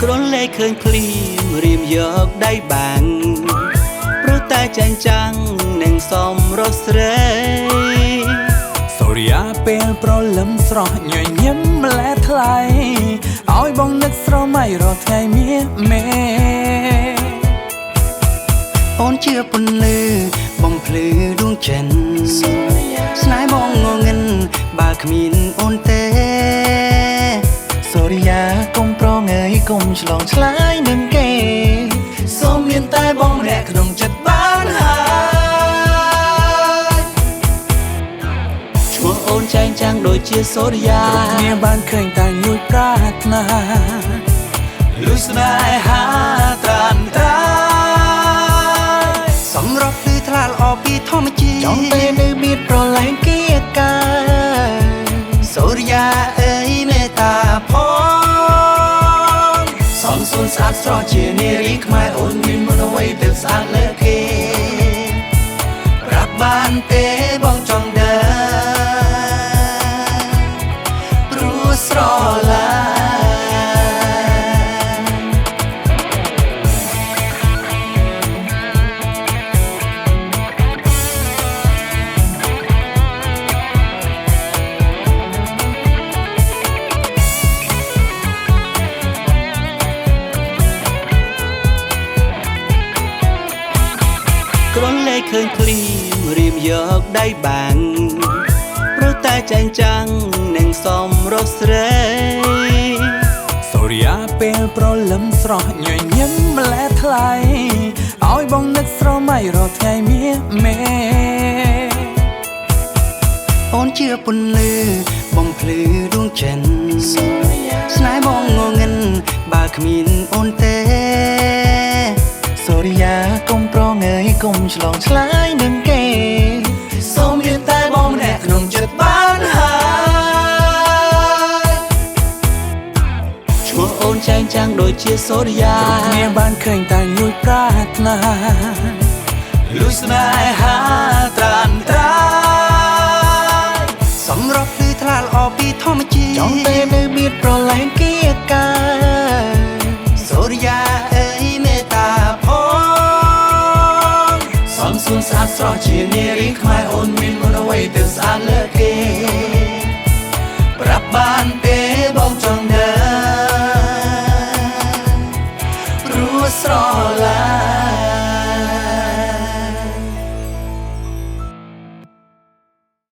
គ្រាន់លែឃើញភ្លៀងរៀមយកដៃបាំងព្រោះតែចាញ់ចាំងនឹងសំរស់ស្រីសូរិយាពេលប្រលឹមស្រស់ញញឹមម្លែថ្លៃឲ្យបងនឹកស្រមៃរាល់ថ្ងៃមាសមេអូនជាពន្លឺបំភ្លឺដួងចិនស្នេហ៍បងងងឹនបើគ្មានអូនទេសូរិយាកុំប្រងើយកុំឆ្លងឆ្លើយនឹងគេសូមមានតែបងម្នាក់ក្នុងចិត្តបានហើយឈ្មោះអូនចែងចាំងដូចជាសូរិយាគ្រប់គ្នាបានឃើញតែលួចប្រាថ្នាលួចស្នេហាត្រានត្រាសម្រាប់គឺថ្លាល្អពីធម្មជាតិចង់តែនៅមានប្រឡែងគៀកាសូរិយាអើយមេត្តាផងសំសួនស្អាតស្រស់ជានារីខ្មែរអូនមានមុនអ្វីទៅស្អាតលើគេប្រាប់បានទេបងចង់ដើរព្រោះស្រឡាញ់គ្រាន់លែឃើញភ្លៀងរៀមយកដៃបាំងព្រោះតែចាញ់ចាំងនឹងសំរស់ស្រីសូរិយាពេលប្រលឹមស្រស់ញញឹមម្លែថ្លៃឲ្យបងនឹកស្រមៃរាល់ថ្ងៃមាសមេអូនជាពន្លឺបំភ្លឺដួងចិនស្នេហ៍បងងងឹនបើគ្មានអូនទេសូរិយាកុំប្រងើយកុំឆ្លងឆ្លើយនឹងគេសូមមានតែបងម្នាក់ក្នុងចិត្តបានហើយឈ្មោះអូនចែងចាំងដូចជាសូរិយាគ្រប់គ្នាបានឃើញតែលួចប្រាថ្នាលួចស្នេហាត្រានត្រាសម្រាប់គឺថ្លាល្អពីធម្មជាតិចង់តែនៅមានប្រឡែងគៀកាសូរិយាអើយមេត្តាផងសំសួនស្អាតស្រស់ជានារីខ្មែរអូនមានមុនអ្វីទៅស្អាតលើគេប្រាប់បានទេបងចង់ដើរព្រោះស្រឡាញ់